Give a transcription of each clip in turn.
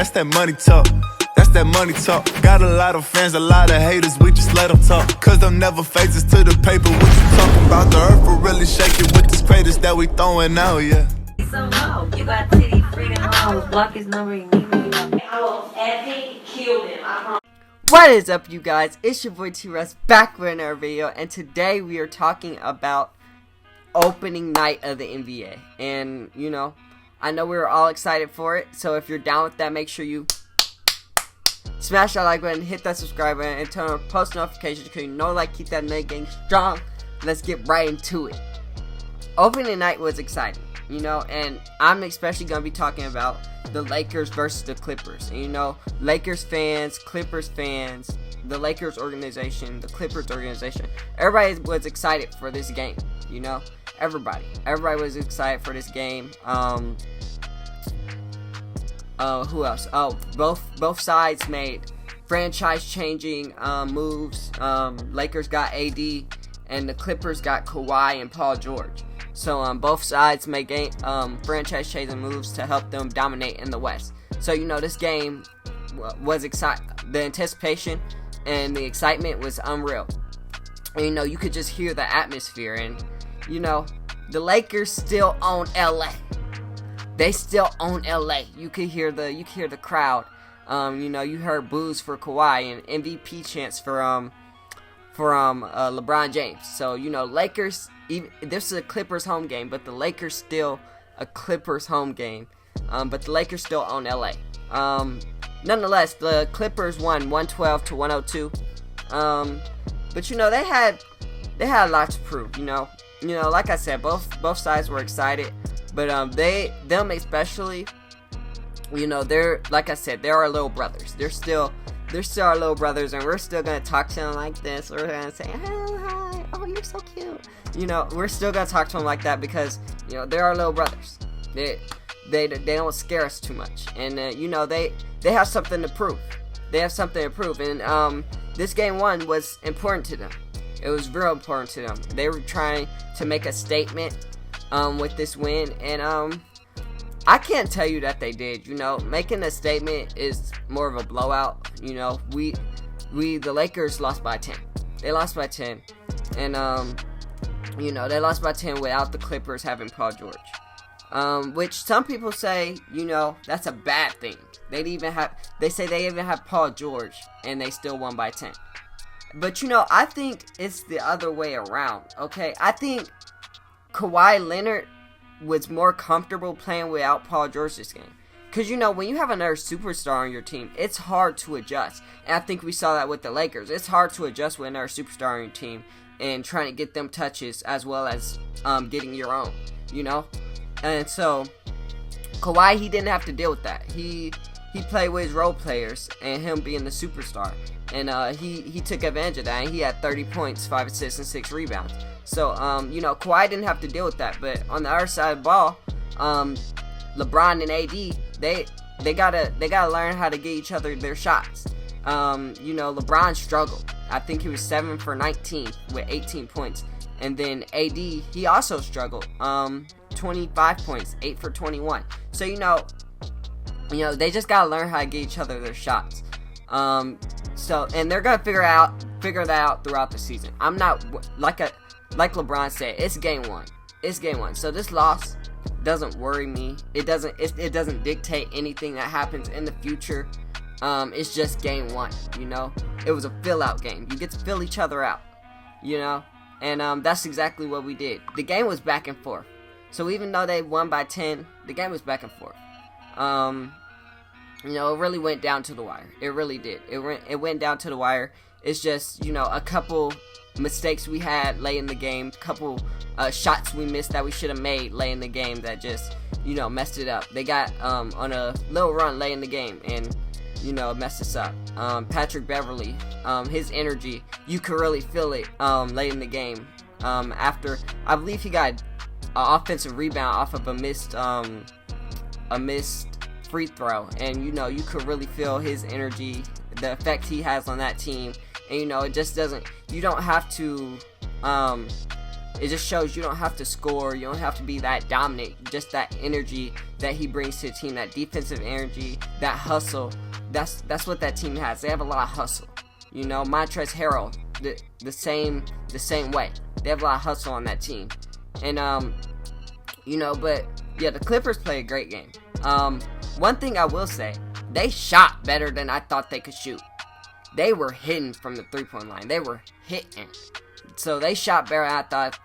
That's that money talk. That's that money talk. Got a lot of fans, a lot of haters, we just let them talk. Cause them never phases to the paper. What you talking about? The earth will really shake it with this craters that we throwing out, yeah. So no, you got Titty Freedom Homes. Block his number, you need me. I will epic kill him, I promise. What is up, you guys? It's your boy T-Russ back with another video, and today we are talking about opening night of the NBA. And, you know, I know we were all excited for it, so if you're down with that, make sure you smash that like button, hit that subscribe button, and turn on post notifications because you know, like, keep that night game strong. Let's get right into it. Opening night was exciting, you know, and I'm especially going to be talking about the Lakers versus the Clippers. And, you know, Lakers fans, Clippers fans, the Lakers organization, the Clippers organization, everybody was excited for this game, you know, everybody was excited for this game. Who else? Oh, both sides made franchise-changing moves. Lakers got AD, and the Clippers got Kawhi and Paul George. So both sides made franchise-changing moves to help them dominate in the West. So you know this game was exciting. The anticipation and the excitement was unreal. And you know you could just hear the atmosphere. And you know the Lakers still own LA. They still own LA. You could hear the crowd. You know, you heard boos for Kawhi and MVP chants for LeBron James. So you know, Lakers. This is a Clippers home game, but the Lakers still a Clippers home game. But the Lakers still own LA. Nonetheless, the Clippers won 112-102. But you know, they had a lot to prove. You know, like I said, both sides were excited. But them especially, you know, they're, like I said, they're our little brothers. They're still our little brothers, and we're still gonna talk to them like this. We're gonna say, hi, oh, you're so cute. You know, we're still gonna talk to them like that because, you know, they're our little brothers. They don't scare us too much, and you know, they have something to prove. They have something to prove, and this game one was important to them. It was real important to them. They were trying to make a statement with this win, and I can't tell you that they did. You know, making a statement is more of a blowout. You know, the Lakers lost by 10. They lost by 10, and you know, they lost by 10 without the Clippers having Paul George, which some people say, you know, that's a bad thing. They say they even have Paul George and they still won by 10. But you know, I think it's the other way around. Okay, I think Kawhi Leonard was more comfortable playing without Paul George this game. Because, you know, when you have another superstar on your team, it's hard to adjust. And I think we saw that with the Lakers. It's hard to adjust with another superstar on your team and trying to get them touches as well as getting your own, you know? And so, Kawhi, he didn't have to deal with that. He played with his role players and him being the superstar. And he took advantage of that. And he had 30 points, 5 assists, and 6 rebounds. So, you know, Kawhi didn't have to deal with that. But on the other side of the ball, LeBron and AD, they gotta learn how to get each other their shots. You know, LeBron struggled. I think he was 7 for 19 with 18 points. And then AD, he also struggled. 25 points, 8 for 21. So, you know, they just gotta learn how to get each other their shots. So, and they're gonna figure that out throughout the season. I'm not like LeBron said, it's game one. It's game one. So this loss doesn't worry me. It doesn't dictate anything that happens in the future. It's just game one, you know. It was a fill-out game. You get to fill each other out, you know. And that's exactly what we did. The game was back and forth. So even though they won by 10, the game was back and forth. You know, it really went down to the wire. It really did. It went down to the wire. It's just, you know, a couple mistakes we had late in the game, couple shots we missed that we should have made late in the game that just, you know, messed it up. They got on a little run late in the game and, you know, messed us up. Patrick Beverley, his energy, you could really feel it late in the game. After, I believe he got an offensive rebound off of a missed free throw, and you know, you could really feel his energy, the effect he has on that team. And you know, it just doesn't, you don't have to it just shows you don't have to score, you don't have to be that dominant, just that energy that he brings to the team, that defensive energy, that hustle. That's what that team has. They have a lot of hustle. You know, Montrezl Harrell, the same way. They have a lot of hustle on that team. And you know, but yeah, the Clippers play a great game. One thing I will say, they shot better than I thought they could shoot. They were hitting from the 3-point line. They were hitting. So they shot better than I thought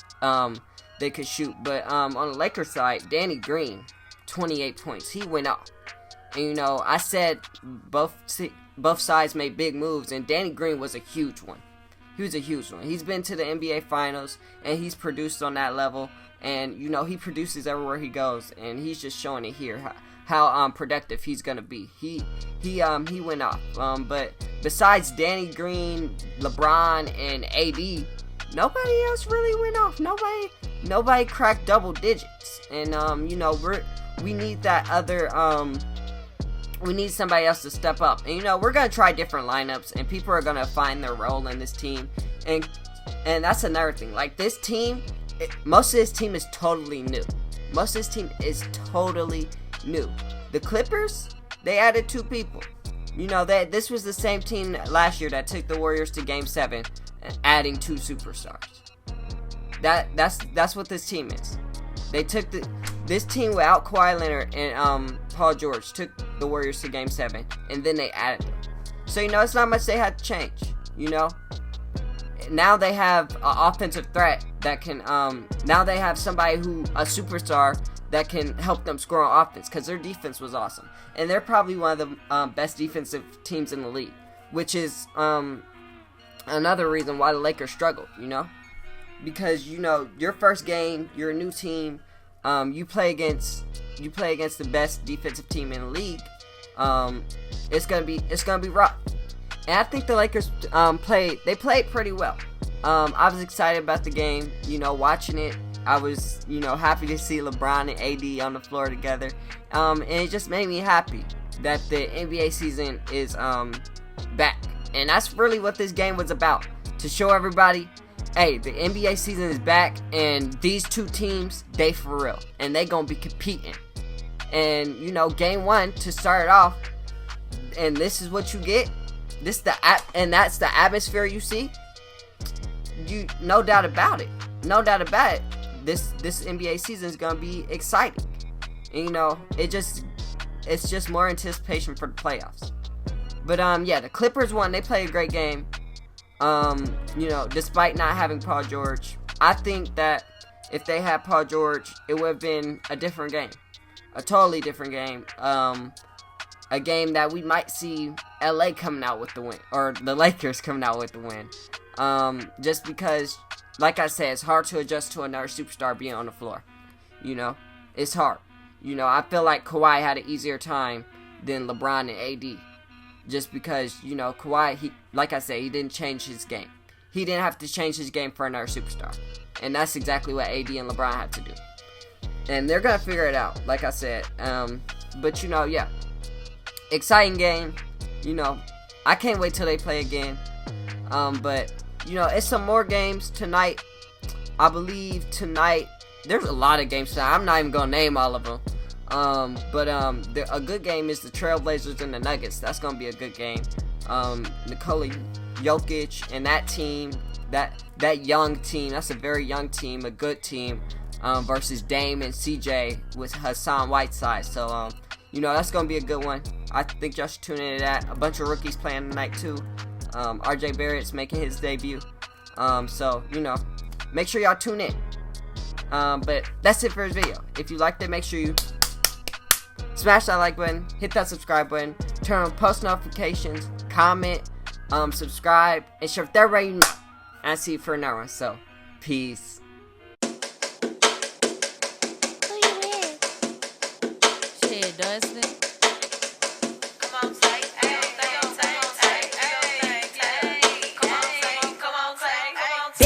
they could shoot. But on the Lakers side, Danny Green, 28 points. He went off. And you know, I said both sides made big moves, and Danny Green was a huge one. He was a huge one. He's been to the NBA Finals, and he's produced on that level. And you know, he produces everywhere he goes, and he's just showing it here how productive he's gonna be. He went off. But besides Danny Green, LeBron, and AD, nobody else really went off. Nobody cracked double digits. And you know, we need that other we need somebody else to step up. And you know, we're gonna try different lineups, and people are gonna find their role in this team. And that's another thing. Like, this team, most of this team is totally new. The Clippers, they added 2 people. You know, this was the same team last year that took the Warriors to Game 7, adding 2 superstars. That's what this team is. They took this team without Kawhi Leonard and Paul George took the Warriors to Game 7, and then they added them. So, you know, it's not much they had to change. You know, now they have an offensive threat that can. Now they have somebody a superstar that can help them score on offense, because their defense was awesome, and they're probably one of the best defensive teams in the league, which is another reason why the Lakers struggled. You know, because you know, your first game, you're a new team. You play against the best defensive team in the league. It's gonna be rough. And I think the Lakers played pretty well. I was excited about the game. You know, watching it, I was, you know, happy to see LeBron and AD on the floor together. And it just made me happy that the NBA season is back. And that's really what this game was about, to show everybody, hey, the NBA season is back, and these 2 teams, they for real, and they gonna be competing. And you know, game 1 to start it off, and this is what you get. And that's the atmosphere you see. No doubt about it. This NBA season is gonna be exciting. And you know, it's just more anticipation for the playoffs. But yeah, the Clippers won. They played a great game. You know, despite not having Paul George, I think that if they had Paul George, it would have been a different game. A totally different game. A game that we might see LA coming out with the win, or the Lakers coming out with the win. Just because, like I said, it's hard to adjust to another superstar being on the floor. You know, it's hard. You know, I feel like Kawhi had an easier time than LeBron and AD. Just because, you know, Kawhi, like I said, he didn't change his game. He didn't have to change his game for another superstar. And that's exactly what AD and LeBron had to do. And they're going to figure it out, like I said. But, you know, yeah. Exciting game. You know, I can't wait till they play again. But, you know, it's some more games tonight. I believe tonight, there's a lot of games tonight. I'm not even going to name all of them. But a good game is the Trailblazers and the Nuggets. That's gonna be a good game. Nikola Jokic and that team, that young team, that's a very young team, a good team, versus Dame and CJ with Hassan Whiteside. So you know, that's gonna be a good one. I think y'all should tune into that. A bunch of rookies playing tonight too. RJ Barrett's making his debut. So you know, make sure y'all tune in. But that's it for this video. If you liked it, make sure you smash that like button, hit that subscribe button, turn on post notifications, comment, subscribe, and share with everybody you know. And I'll see you for another one. So, peace. Who you with? Shit, Dustin.